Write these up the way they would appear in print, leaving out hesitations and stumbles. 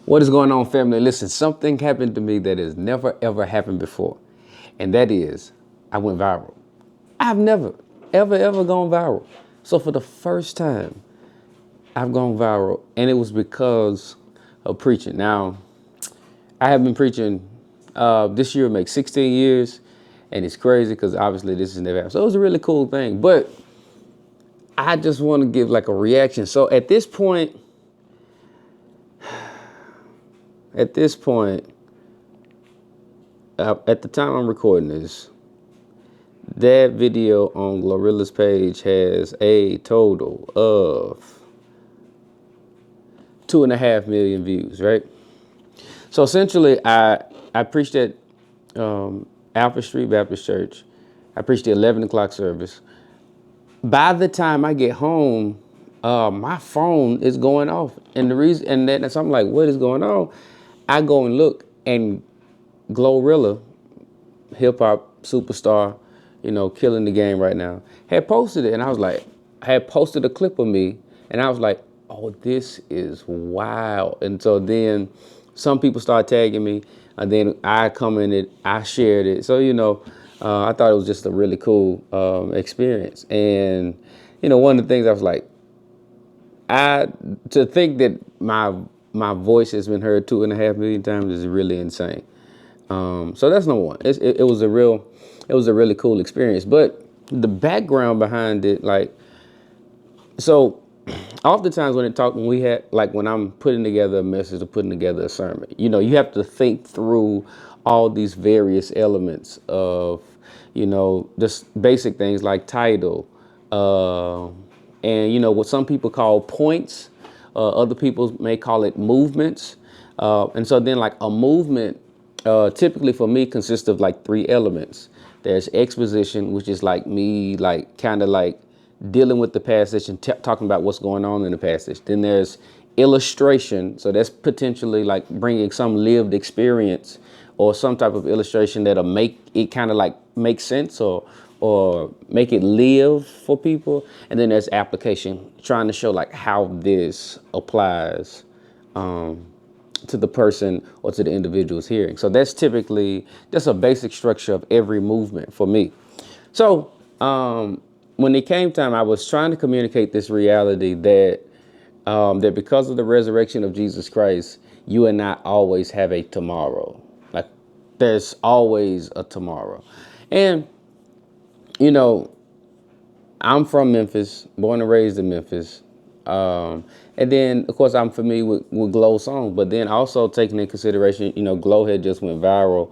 What is going on, family? Listen, something happened to me that has never ever happened before. And that is, I went viral. I've never, ever gone viral. So for the first time, I've gone viral. And it was because of preaching. Now, I have been preaching this year, make 16 years. And it's crazy because obviously this has never happened. So it was a really cool thing. But I just want to give like a reaction. So at this point, at the time I'm recording this, that video on Glorilla's page has a total of 2.5 million views, right? So essentially, I preached at Alpha Street Baptist Church. I preached the 11 o'clock service. By the time I get home, my phone is going off, and the reason, and then so I'm like, what is going on? I go and look, and Glorilla, hip hop superstar, killing the game right now, had posted it. And I was like, I had posted a clip of me, and I was like, oh, this is wild. And so then some people started tagging me, and then I commented, I shared it. So, I thought it was just a really cool experience. And, one of the things I was like, to think that my voice has been heard 2.5 million times is really insane. So that's number one. It was a really cool experience. But the background behind it, so oftentimes when I'm putting together a message or putting together a sermon, you have to think through all these various elements of, just basic things like title, and what some people call points, other people may call it movements. And so then like a movement, typically for me consists of like three elements. There's exposition, which is like me, like kind of like dealing with the passage and talking about what's going on in the passage. Then there's illustration. So that's potentially like bringing some lived experience or some type of illustration that'll make it kind of like make sense or make it live for people. And then there's application, trying to show like how this applies to the person or to the individual's hearing. So that's a basic structure of every movement for me. So when it came time, I was trying to communicate this reality that that because of the resurrection of Jesus Christ, you and I always have a tomorrow. Like there's always a tomorrow. And I'm from Memphis, born and raised in Memphis. And then, of course, I'm familiar with Glow's song, but then also taking into consideration, Glow had just went viral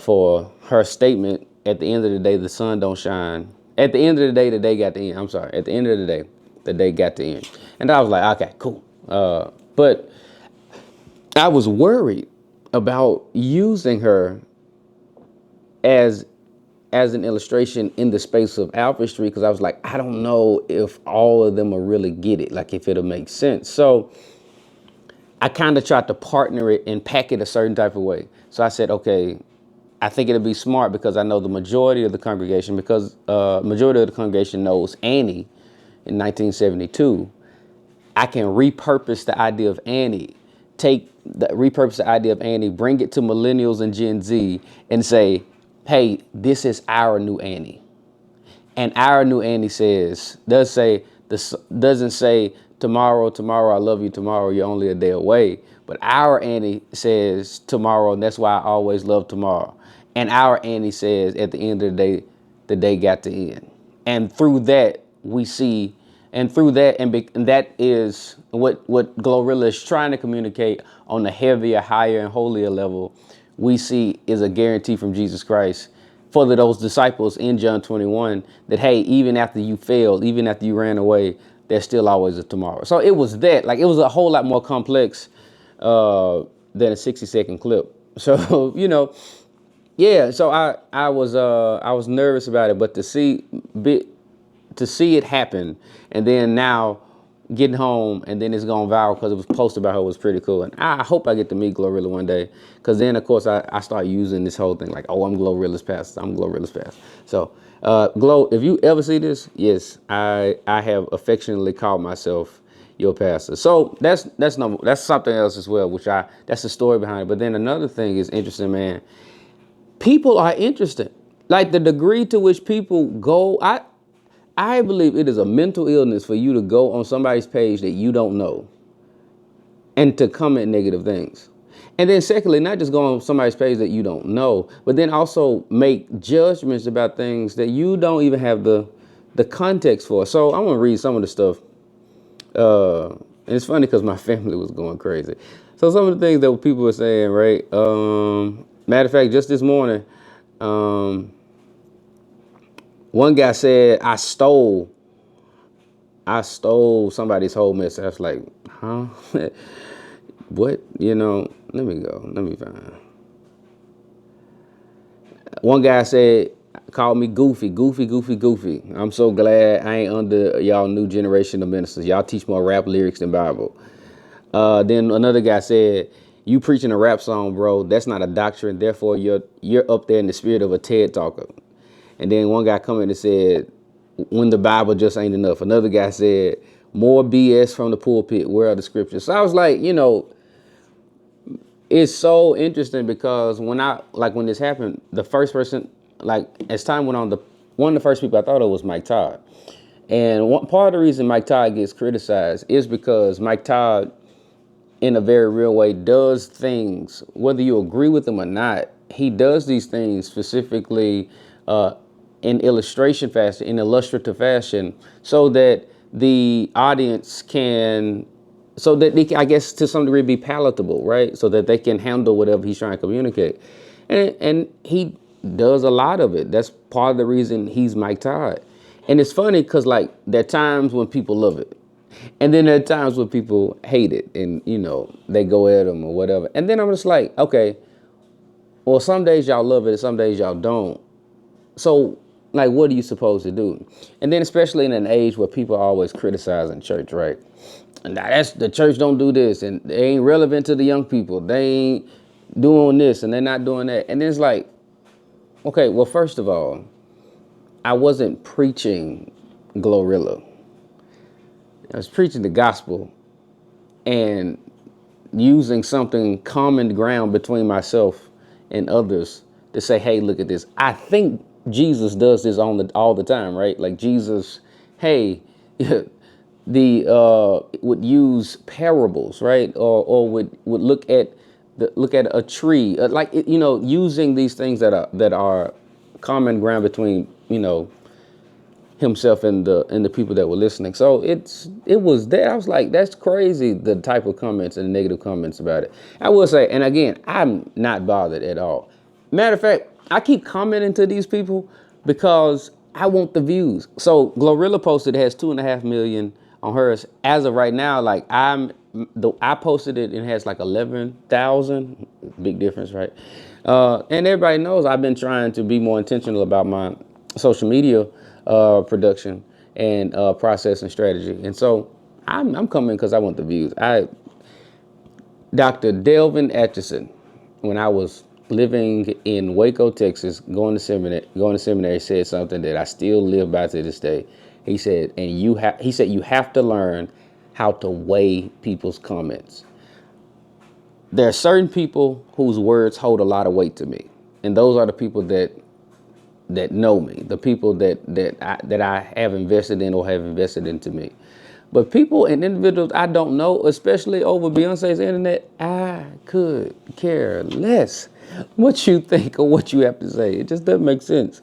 for her statement, at the end of the day, the sun don't shine. At the end of the day, the day got to end. I'm sorry. At the end of the day, the day got to end. And I was like, okay, cool. But I was worried about using her as an illustration in the space of Alpha Street, because I was like, I don't know if all of them will really get it, like if it'll make sense. So I kind of tried to partner it and pack it a certain type of way. So I said, okay, I think it'll be smart because I know the majority of the congregation, knows Annie in 1972. I can repurpose the idea of Annie, repurpose the idea of Annie, bring it to millennials and Gen Z and say, hey, this is our new Annie. And our new Annie doesn't say tomorrow, I love you tomorrow, you're only a day away. But our Annie says tomorrow, and that's why I always love tomorrow. And our Annie says at the end of the day got to end. And through that, we see, and through that, and that is what Glorilla is trying to communicate on the heavier, higher, and holier level, we see is a guarantee from Jesus Christ for those disciples in John 21 that, hey, even after you failed, even after you ran away, there's still always a tomorrow. So it was that, like, it was a whole lot more complex than a 60-second clip. So, yeah, so I was nervous about it, but to see it happen, and then now getting home, and then it's gone viral because it was posted by her, was pretty cool. And I hope I get to meet Glorilla one day, because then, of course, I start using this whole thing like, oh, I'm Glorilla's pastor. I'm Glorilla's pastor. So, Glow, if you ever see this, yes, I have affectionately called myself your pastor. So that's something else as well, that's the story behind it. But then another thing is interesting, man. People are interested. Like the degree to which people go, I believe it is a mental illness for you to go on somebody's page that you don't know and to comment negative things. And then secondly, not just go on somebody's page that you don't know, but then also make judgments about things that you don't even have the context for. So I'm gonna read some of the stuff. And it's funny because my family was going crazy. So some of the things that people were saying, right? Matter of fact, just this morning, one guy said, I stole somebody's whole message. I was like, huh? What? Let me go. Let me find. One guy said, called me goofy. I'm so glad I ain't under y'all new generation of ministers. Y'all teach more rap lyrics than Bible. Then another guy said, you preaching a rap song, bro. That's not a doctrine. Therefore, you're up there in the spirit of a TED talker. And then one guy commented and said, when the Bible just ain't enough. Another guy said, more BS from the pulpit. Where are the scriptures? So I was like, it's so interesting because when this happened, the first person, like as time went on, one of the first people I thought of was Mike Todd. And part of the reason Mike Todd gets criticized is because Mike Todd, in a very real way, does things, whether you agree with him or not, he does these things specifically in illustration fashion, in illustrative fashion, so that the audience can, so that they can, I guess, to some degree be palatable, right? So that they can handle whatever he's trying to communicate. And he does a lot of it. That's part of the reason he's Mike Todd. And it's funny because, like, there are times when people love it. And then there are times when people hate it and, they go at him or whatever. And then I'm just like, okay, well, some days y'all love it and some days y'all don't. So, like, what are you supposed to do? And then especially in an age where people are always criticizing church, right? And that's the church don't do this and they ain't relevant to the young people. They ain't doing this and they're not doing that. And it's like, okay, well, first of all, I wasn't preaching Glorilla. I was preaching the gospel and using something common ground between myself and others to say, hey, look at this. I think Jesus does this all the time, right? Like Jesus, hey, would use parables, right? Or would look at a tree, using these things that are common ground between, himself and the people that were listening. So it was there. I was like, that's crazy, the type of comments and the negative comments about it. I will say, and again, I'm not bothered at all. Matter of fact, I keep commenting to these people because I want the views. So Glorilla posted, it has 2.5 million on hers. As of right now, like I posted it and it has like 11,000. Big difference, right? And everybody knows I've been trying to be more intentional about my social media production and process and strategy. And so I'm coming because I want the views. Dr. Delvin Atchison, when I was living in Waco, Texas, going to seminary, said something that I still live by to this day. He said, you have to learn how to weigh people's comments. There are certain people whose words hold a lot of weight to me, and those are the people that know me, the people that I have invested in or have invested into me. But people and individuals I don't know, especially over Beyonce's internet, I could care less what you think or what you have to say. It just doesn't make sense.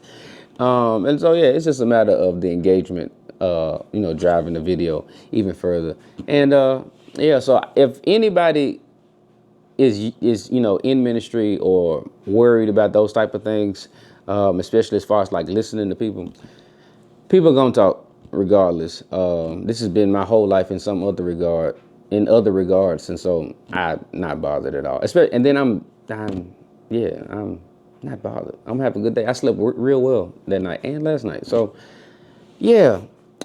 And so, yeah, it's just a matter of the engagement, driving the video even further. And yeah, so if anybody is in ministry or worried about those type of things, especially as far as like listening to people are gonna talk regardless. This has been my whole life in other regards, and so I'm not bothered at all. Especially, and then I'm not bothered. I'm having a good day. I slept real well that night and last night. So yeah,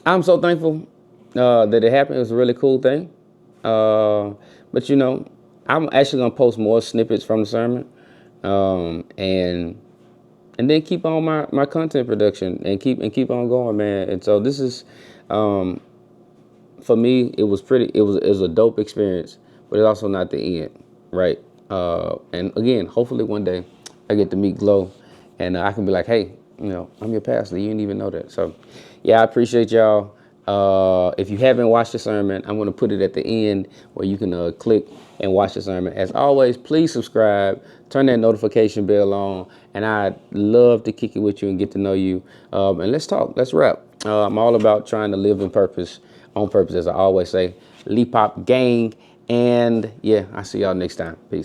I'm so thankful that it happened. It was a really cool thing. But I'm actually gonna post more snippets from the sermon, and then keep on my content production and keep on going, man. And so this is for me, it was a dope experience, but it's also not the end, right? And again, hopefully one day I get to meet Glow, and I can be like, hey, I'm your pastor. You didn't even know that. So, yeah, I appreciate y'all. If you haven't watched the sermon, I'm going to put it at the end where you can click and watch the sermon. As always, please subscribe, turn that notification bell on, and I'd love to kick it with you and get to know you. And let's talk. Let's rap. I'm all about trying to live in purpose, on purpose, as I always say. Lee Pop Gang. And yeah, I'll see y'all next time. Peace.